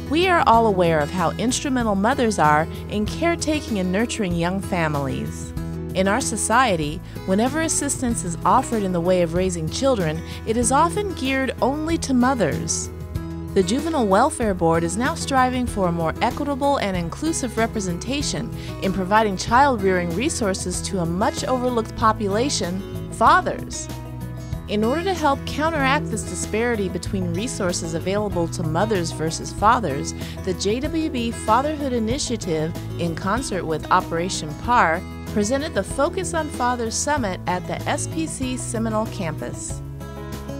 We are all aware of how instrumental mothers are in caretaking and nurturing young families. In our society, whenever assistance is offered in the way of raising children, it is often geared only to mothers. The Juvenile Welfare Board is now striving for a more equitable and inclusive representation in providing child-rearing resources to a much overlooked population, fathers. In order to help counteract this disparity between resources available to mothers versus fathers, the JWB Fatherhood Initiative, in concert with Operation PAR, presented the Focus on Fathers Summit at the SPC Seminole campus.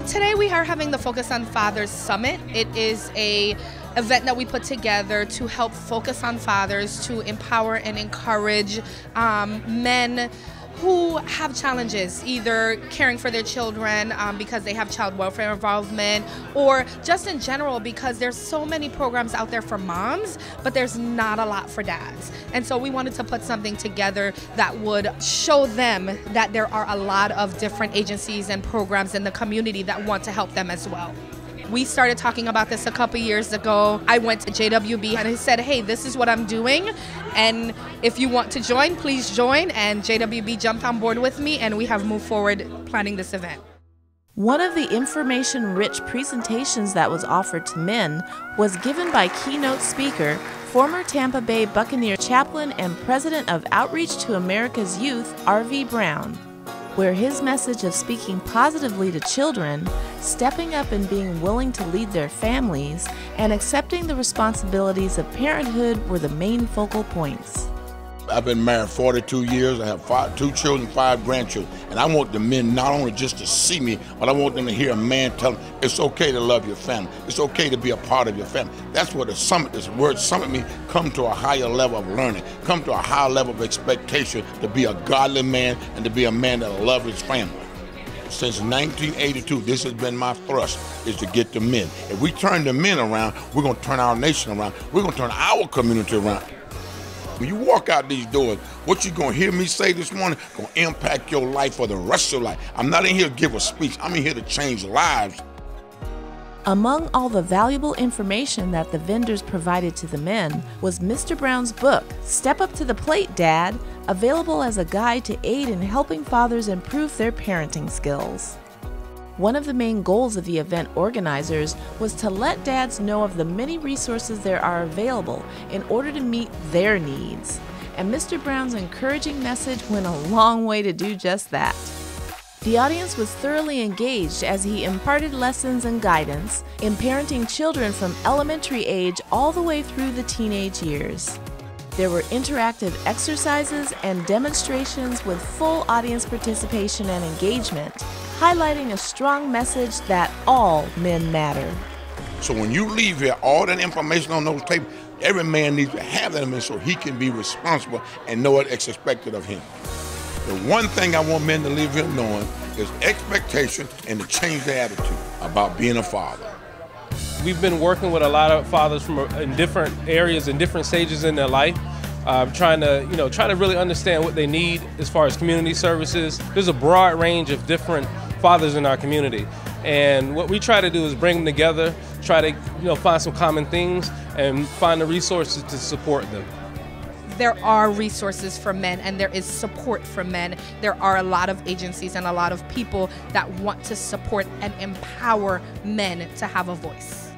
Today we are having the Focus on Fathers Summit. It is an event that we put together to help focus on fathers, to empower and encourage men who have challenges, either caring for their children because they have child welfare involvement, or just in general because there's so many programs out there for moms, but there's not a lot for dads. And so we wanted to put something together that would show them that there are a lot of different agencies and programs in the community that want to help them as well. We started talking about this a couple years ago. I went to JWB and I said, hey, this is what I'm doing, and if you want to join, please join. And JWB jumped on board with me, and we have moved forward planning this event. One of the information-rich presentations that was offered to men was given by keynote speaker, former Tampa Bay Buccaneers chaplain and president of Outreach to America's Youth, R.V. Brown, where his message of speaking positively to children, stepping up and being willing to lead their families, and accepting the responsibilities of parenthood were the main focal points. I've been married 42 years. I have 2 children, 5 grandchildren. And I want the men not only just to see me, but I want them to hear a man tell them it's okay to love your family. It's okay to be a part of your family. That's what the summit, this word summit means, come to a higher level of learning, come to a higher level of expectation to be a godly man and to be a man that loves his family. Since 1982, this has been my thrust, is to get the men. If we turn the men around, we're going to turn our nation around. We're going to turn our community around. When you walk out these doors, what you're going to hear me say this morning going to impact your life for the rest of your life. I'm not in here to give a speech. I'm in here to change lives. Among all the valuable information that the vendors provided to the men was Mr. Brown's book, Step Up to the Plate, Dad, available as a guide to aid in helping fathers improve their parenting skills. One of the main goals of the event organizers was to let dads know of the many resources there are available in order to meet their needs. And Mr. Brown's encouraging message went a long way to do just that. The audience was thoroughly engaged as he imparted lessons and guidance in parenting children from elementary age all the way through the teenage years. There were interactive exercises and demonstrations with full audience participation and engagement, highlighting a strong message that all men matter. So when you leave here, all that information on those tapes, every man needs to have that information so he can be responsible and know what's expected of him. The one thing I want men to leave here knowing is expectation and to change their attitude about being a father. We've been working with a lot of fathers from in different areas and different stages in their life, trying to really understand what they need as far as community services. There's a broad range of different fathers in our community, and what we try to do is bring them together, try to find some common things and find the resources to support them. There are resources for men and there is support for men. There are a lot of agencies and a lot of people that want to support and empower men to have a voice.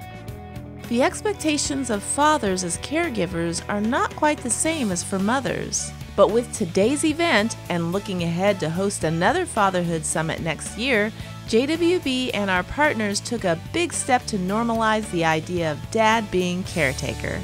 The expectations of fathers as caregivers are not quite the same as for mothers. But with today's event and looking ahead to host another Fatherhood Summit next year, JWB and our partners took a big step to normalize the idea of dad being caretaker.